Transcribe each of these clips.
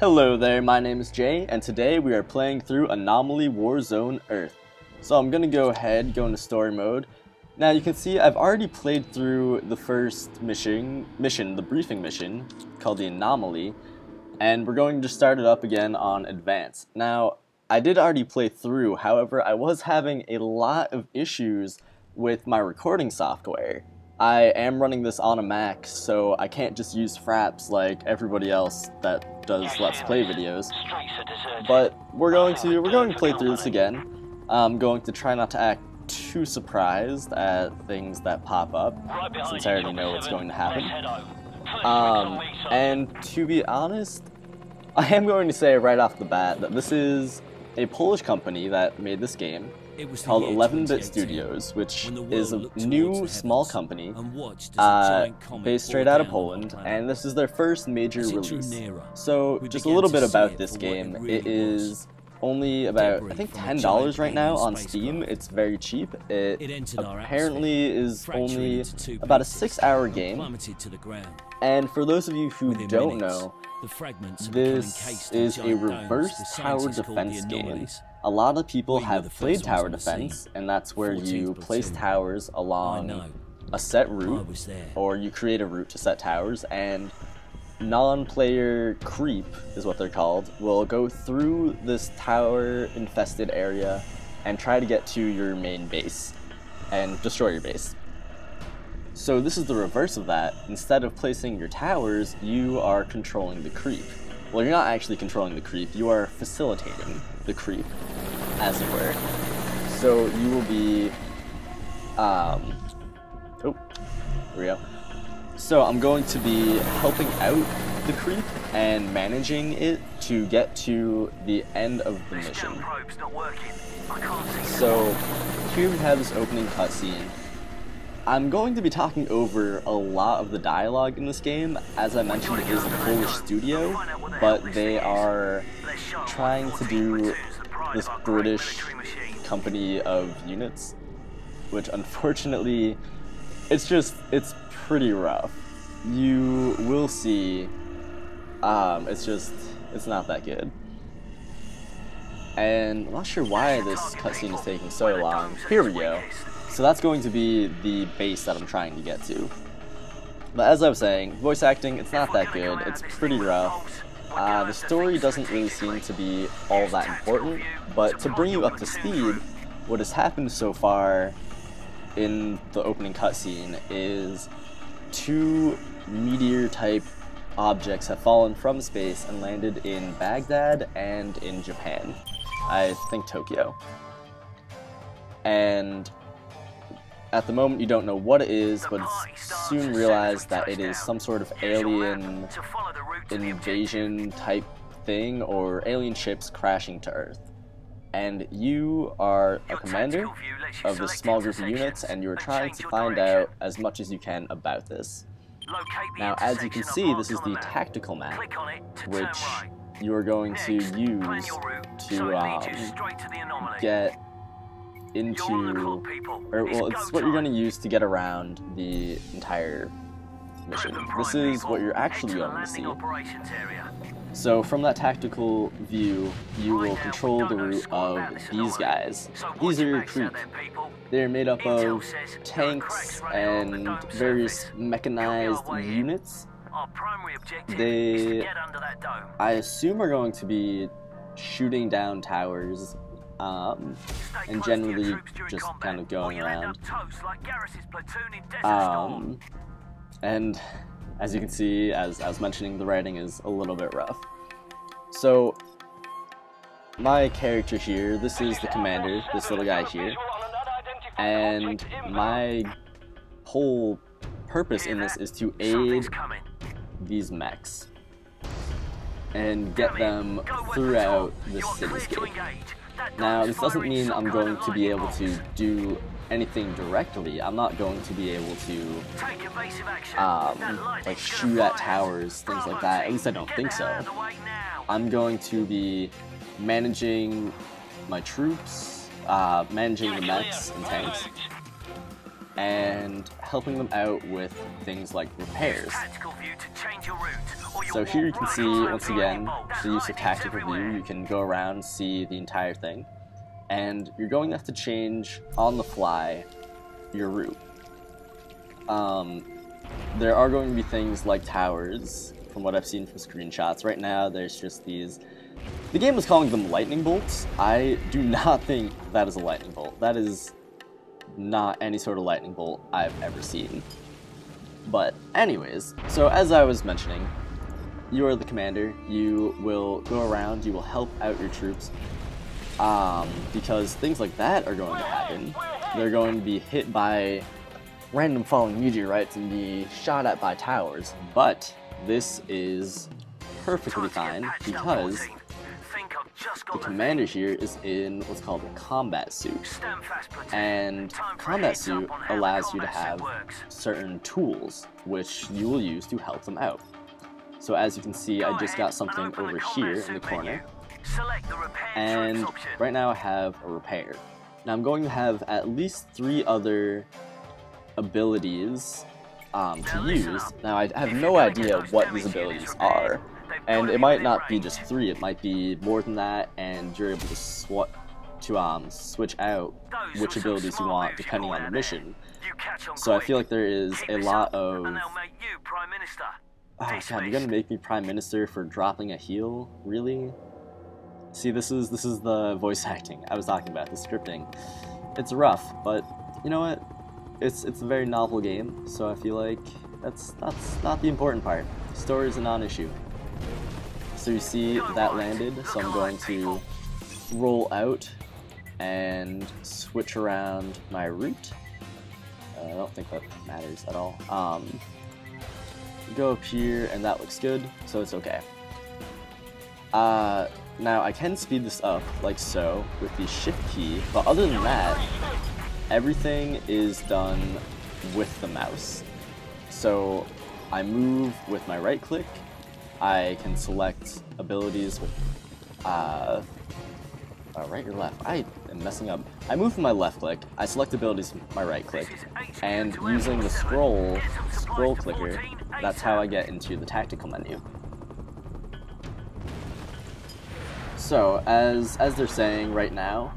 Hello there, my name is Jay, and today we are playing through Anomaly Warzone Earth. So I'm gonna go into story mode. Now you can see I've already played through the first mission, the briefing mission, called the Anomaly, and we're going to start it up again on Advanced. Now, I did already play through, however, I was having a lot of issues with my recording software. I am running this on a Mac, so I can't just use fraps like everybody else that does Let's Play videos. But we're going to play through this again. I'm going to try not to act too surprised at things that pop up, since I already know what's going to happen. And to be honest, I am going to say right off the bat that this is a Polish company that made this game. Called 11-Bit Studios, which is a new small company based straight out of Poland, and this is their first major release. So just a little bit about this game. It is only about, I think, $10 right now on Steam. It's very cheap. It apparently is only about a 6-hour game. And for those of you who don't know, this is a reverse tower defense game. A lot of people have played tower defense, and that's where you place towers along a set route, or you create a route to set towers, and non-player creep, is what they're called, will go through this tower-infested area and try to get to your main base, and destroy your base. So this is the reverse of that. Instead of placing your towers, you are controlling the creep. Well, you're not actually controlling the creep, you are facilitating the creep, as it were. So you will be, oh, here we go. So I'm going to be helping out the creep and managing it to get to the end of the mission. So here we have this opening cutscene. I'm going to be talking over a lot of the dialogue in this game. As I mentioned, it is a Polish studio, but they are trying to do this British company of units, which unfortunately, it's pretty rough. You will see, it's not that good. And I'm not sure why this cutscene is taking so long. Here we go. So that's going to be the base that I'm trying to get to. But as I was saying, voice acting, it's not that good, it's pretty rough. The story doesn't really seem to be all that important, but to bring you up to speed, what has happened so far in the opening cutscene is 2 meteor-type objects have fallen from space and landed in Baghdad and in Japan. I think Tokyo. And at the moment, you don't know what it is, but soon realize that it is some sort of alien invasion type thing, or alien ships crashing to Earth. And you are a commander of this small group of units, and you're trying to find out as much as you can about this. Now, as you can see, this is the tactical map, which you are going to use to get into, or well, it's what you're going to use to get around the entire mission. This is what you're actually going to see. So from that tactical view, you will control the route of these guys. These are your creep. They're made up of tanks and various mechanized units. They, I assume, are going to be shooting down towers, and generally just kind of going around. And as you can see, as I was mentioning, the writing is a little bit rough. So my character here, this is the commander, this little guy here, and my whole purpose in this is to aid these mechs and get them throughout the cityscape. Now, this doesn't mean I'm going to be able to do anything directly. I'm not going to be able to like shoot at towers, things like that. At least I don't think so. I'm going to be managing my troops, managing the mechs and tanks, and helping them out with things like repairs. So here you can see, once again, the use of tactical view. You can go around and see the entire thing. And you're going to have to change, on the fly, your route. There are going to be things like towers, from what I've seen from screenshots. Right now, there's just these... The game is calling them lightning bolts. I do not think that is a lightning bolt. That is not any sort of lightning bolt I've ever seen. But anyways, so as I was mentioning, you are the commander. You will go around, you will help out your troops, because things like that are going to happen. They're going to be hit by random falling meteorites and be shot at by towers, but this is perfectly fine because the commander here is in what's called a combat suit, and combat suit allows you to have certain tools which you will use to help them out. So as you can see, I just got something over here in the corner, and right now I have a repair. Now I'm going to have at least 3 other abilities to use. Now I have no idea what these abilities are, and it might not be just 3, it might be more than that, and you're able to switch out which abilities you want depending on the mission. So I feel like there is a lot of... Oh god, you're gonna make me Prime Minister for dropping a heal? Really? See, this is the voice acting I was talking about, the scripting. It's rough, but you know what? It's a very novel game, so I feel like that's not the important part. Story is a non-issue. So you see that landed, so I'm going to roll out and switch around my route. I don't think that matters at all. Go up here, and that looks good, so it's okay. Now I can speed this up, like so, with the shift key, but other than that, everything is done with the mouse. So I move with my right click, I can select abilities with, right or left? I am messing up. I move with my left click, I select abilities with my right click, and using the scroll clicker, that's how I get into the tactical menu. So, as they're saying right now,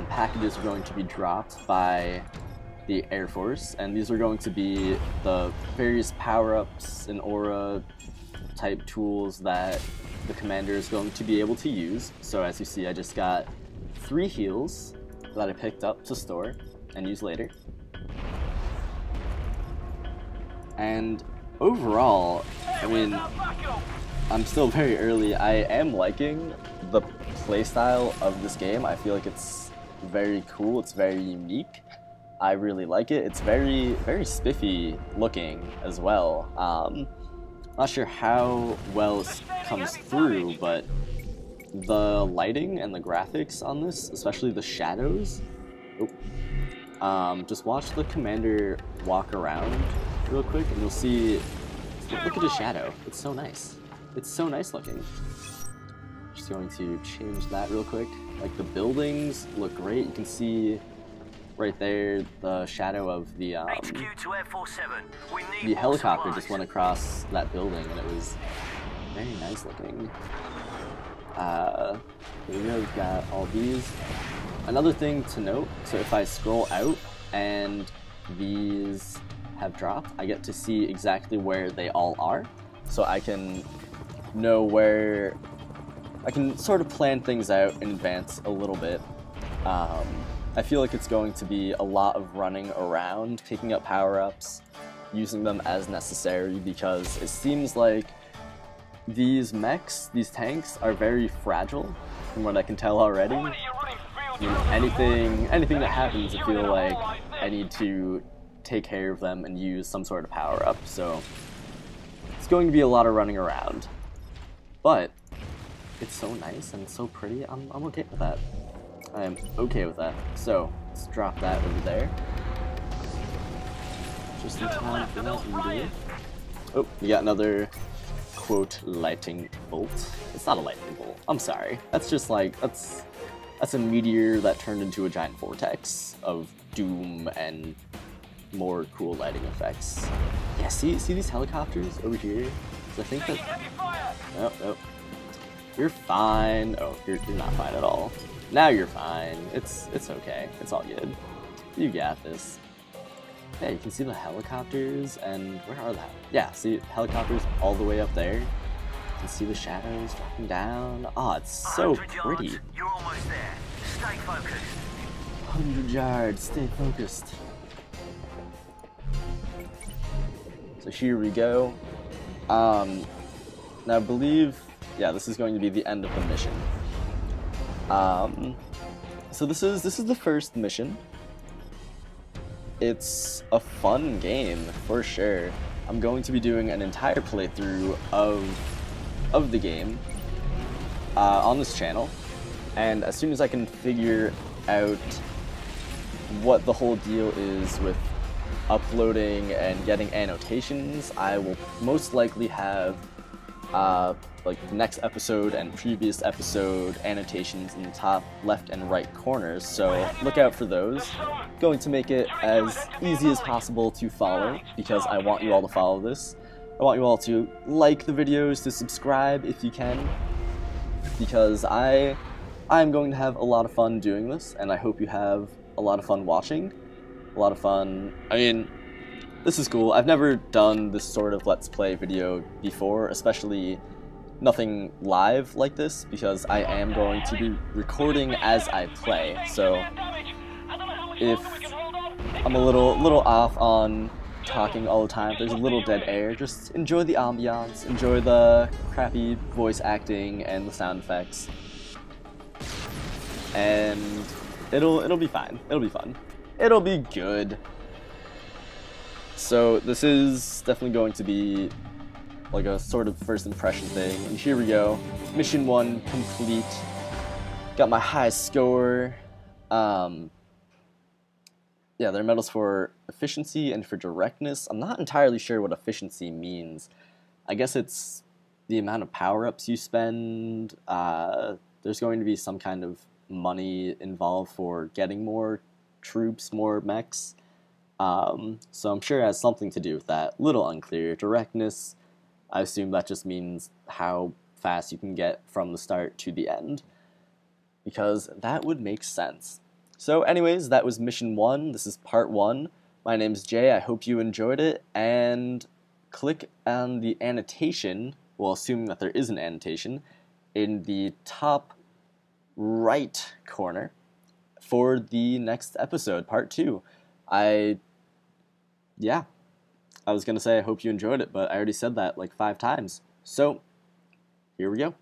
packages are going to be dropped by the Air Force, and these are going to be the various power-ups and aura type tools that the commander is going to be able to use. So as you see, I just got 3 heals that I picked up to store and use later. And overall, I mean, I'm still very early. I am liking the playstyle of this game. I feel like it's very cool, it's very unique. I really like it. It's very spiffy looking as well. Not sure how well it comes through, but the lighting and the graphics on this, especially the shadows. Just watch the commander walk around real quick and you'll see, look at his shadow. It's so nice. It's so nice looking. Just going to change that real quick. Like, the buildings look great. You can see right there the shadow of the helicopter just went across that building, and it was very nice looking. Here we go, we've got all these. Another thing to note, so if I scroll out and these have dropped, I get to see exactly where they all are, so I can know where I can sort of plan things out in advance a little bit. I feel like it's going to be a lot of running around, picking up power-ups, using them as necessary, because it seems like these mechs, these tanks, are very fragile, from what I can tell already. I mean, anything that happens, I feel like I need to take care of them and use some sort of power-up, so it's going to be a lot of running around. But it's so nice and so pretty, I'm okay with that. I am okay with that. So, let's drop that over there. Just in time for that indeed. Oh, we got another, quote, lightning bolt. It's not a lightning bolt. I'm sorry. That's just like, that's a meteor that turned into a giant vortex of doom and more cool lighting effects. Yeah, see these helicopters over here? So I think that Nope, nope. You're fine. Oh, you're not fine at all. Now you're fine. It's okay. It's all good. You got this. Yeah, you can see the helicopters, and where are they? Yeah, see helicopters all the way up there. You can see the shadows dropping down. Oh, it's so pretty. Yards, you're almost there. Stay focused. 100 yards. Stay focused. So here we go. Now I believe, yeah, this is going to be the end of the mission. So this is the first mission. It's a fun game for sure. I'm going to be doing an entire playthrough of the game on this channel, and as soon as I can figure out what the whole deal is with uploading and getting annotations, I will most likely have like the next episode and previous episode annotations in the top left and right corners, so look out for those. Going to make it as easy as possible to follow, because I want you all to follow this. I want you all to like the videos, to subscribe if you can, because I'm going to have a lot of fun doing this, and I hope you have a lot of fun watching. A lot of fun. I mean, this is cool. I've never done this sort of Let's Play video before, especially nothing live like this, because I am going to be recording as I play. So if I'm a little off on talking all the time, if there's a little dead air, just enjoy the ambiance, enjoy the crappy voice acting and the sound effects, and it'll be fine. It'll be fun. It'll be good. So this is definitely going to be like a sort of first impression thing, and here we go. Mission 1 complete. Got my high score. Yeah, there are medals for efficiency and for directness. I'm not entirely sure what efficiency means. I guess it's the amount of power-ups you spend. There's going to be some kind of money involved for getting more troops, more mechs. So I'm sure it has something to do with that. Little unclear. Directness, I assume that just means how fast you can get from the start to the end, because that would make sense. So anyways, that was mission 1. This is part 1. My name's Jay. I hope you enjoyed it, and click on the annotation, well, assuming that there is an annotation, in the top right corner for the next episode, part 2. Yeah, I was gonna say I hope you enjoyed it, but I already said that like 5 times. So, here we go.